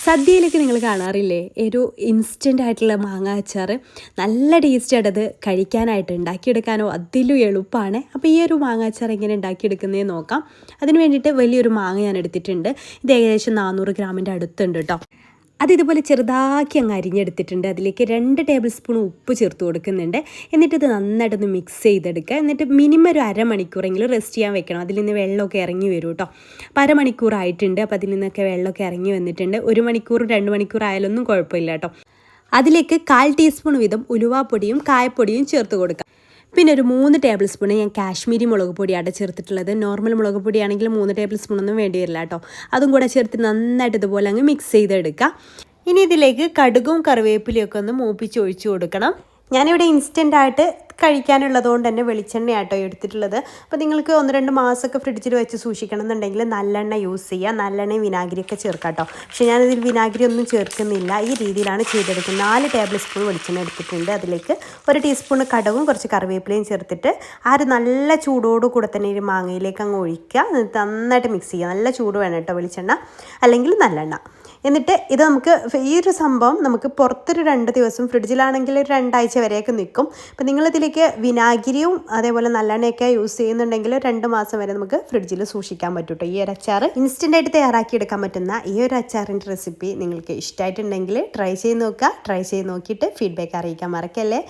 സദ്യയിലൊക്കെ നിങ്ങൾ കാണാറില്ലേ ഒരു ഇൻസ്റ്റൻ്റ് ആയിട്ടുള്ള മാങ്ങ അച്ചാർ നല്ല ടേസ്റ്റായിട്ട് അത് കഴിക്കാനായിട്ട് ഉണ്ടാക്കിയെടുക്കാനോ അതിലും എളുപ്പമാണ്. അപ്പോൾ ഈ ഒരു മാങ്ങ അച്ചാർ എങ്ങനെ ഉണ്ടാക്കിയെടുക്കുന്നതെന്ന് നോക്കാം. അതിന് വേണ്ടിയിട്ട് വലിയൊരു മാങ്ങ ഞാൻ എടുത്തിട്ടുണ്ട്. ഇത് ഏകദേശം 400 ഗ്രാമിൻ്റെ അടുത്തുണ്ട് കേട്ടോ. അത് ഇതുപോലെ ചെറുതാക്കി അങ്ങ് അരിഞ്ഞെടുത്തിട്ടുണ്ട്. അതിലേക്ക് 2 ടേബിൾ സ്പൂൺ ഉപ്പ് ചേർത്ത് കൊടുക്കുന്നുണ്ട്. എന്നിട്ട് ഇത് നന്നായിട്ടൊന്ന് മിക്സ് ചെയ്തെടുക്കുക. എന്നിട്ട് മിനിമം ഒരു അരമണിക്കൂറെങ്കിലും റെസ്റ്റ് ചെയ്യാൻ വെക്കണം. അതിൽ നിന്ന് വെള്ളമൊക്കെ ഇറങ്ങി വരും കേട്ടോ. അപ്പോൾ അരമണിക്കൂറായിട്ടുണ്ട്. അപ്പോൾ അതിൽ നിന്നൊക്കെ വെള്ളമൊക്കെ ഇറങ്ങി വന്നിട്ടുണ്ട്. 1 മണിക്കൂർ 2 മണിക്കൂർ ആയാലൊന്നും കുഴപ്പമില്ല കേട്ടോ. അതിലേക്ക് 1/4 ടീസ്പൂൺ വീതം ഉലുവാപ്പൊടിയും കായപ്പൊടിയും ചേർത്ത് കൊടുക്കുക. പിന്നെ ഒരു 3 ടേബിൾ സ്പൂൺ ഞാൻ കാശ്മീരി മുളക് പൊടിയാണ് ചേർത്തിട്ടുള്ളത്. നോർമൽ മുളക് പൊടിയാണെങ്കിൽ 3 ടേബിൾ സ്പൂണൊന്നും വേണ്ടി വരില്ല കേട്ടോ. അതും കൂടെ ചേർത്ത് നന്നായിട്ട് ഇതുപോലെ അങ്ങ് മിക്സ് ചെയ്തെടുക്കുക. ഇനി ഇതിലേക്ക് കടുകും കറിവേപ്പിലയൊക്കെ ഒന്ന് മൂപ്പിച്ച് ഒഴിച്ചു കൊടുക്കണം. ഞാനിവിടെ ഇൻസ്റ്റൻ്റായിട്ട് കഴിക്കാനുള്ളത് കൊണ്ട് തന്നെ വെളിച്ചെണ്ണയാട്ടോ എടുത്തിട്ടുള്ളത്. അപ്പോൾ നിങ്ങൾക്ക് 1-2 മാസമൊക്കെ ഫ്രിഡ്ജിൽ വെച്ച് സൂക്ഷിക്കണം എന്നുണ്ടെങ്കിൽ നല്ലെണ്ണ യൂസ് ചെയ്യുക. നല്ലെണ്ണയും വിനാഗിരിയൊക്കെ ചേർക്കാം കേട്ടോ. പക്ഷേ ഞാനിതിൽ വിനാഗിരി ഒന്നും ചേർക്കുന്നില്ല. ഈ രീതിയിലാണ് ചെയ്തെടുക്കുന്നത്. 4 ടേബിൾ സ്പൂൺ വെളിച്ചെണ്ണ എടുത്തിട്ടുണ്ട്. അതിലേക്ക് 1 ടീസ്പൂൺ കടുകും കുറച്ച് കറിവേപ്പിലയും ചേർത്തിട്ട് ആ ഒരു നല്ല ചൂടോട് കൂടെ തന്നെ ഈ മാങ്ങയിലേക്ക് അങ്ങ് ഒഴിക്കുക. എന്നിട്ട് നന്നായിട്ട് മിക്സ് ചെയ്യുക. നല്ല ചൂട് വേണം കേട്ടോ വെളിച്ചെണ്ണ, അല്ലെങ്കിൽ നല്ലെണ്ണ. എന്നിട്ട് ഇത് നമുക്ക് ഈ ഒരു സംഭവം നമുക്ക് പുറത്തൊരു 2 ദിവസം, ഫ്രിഡ്ജിലാണെങ്കിൽ ഒരു 2 ആഴ്ച വരെയൊക്കെ നിൽക്കും. അപ്പോൾ നിങ്ങളിതിലേക്ക് വിനാഗിരിയും അതേപോലെ നല്ലെണ്ണയൊക്കെ യൂസ് ചെയ്യുന്നുണ്ടെങ്കിൽ 2 മാസം വരെ നമുക്ക് ഫ്രിഡ്ജിൽ സൂക്ഷിക്കാൻ പറ്റും കേട്ടോ. ഈ ഒരു അച്ചാർ ഇൻസ്റ്റൻ്റായിട്ട് തയ്യാറാക്കിയെടുക്കാൻ പറ്റുന്ന ഈ ഒരു അച്ചാറിൻ്റെ റെസിപ്പി നിങ്ങൾക്ക് ഇഷ്ടമായിട്ടുണ്ടെങ്കിൽ ട്രൈ ചെയ്ത് നോക്കുക. ട്രൈ ചെയ്ത് നോക്കിയിട്ട് ഫീഡ്ബാക്ക് അറിയിക്കാൻ മറക്കല്ലേ.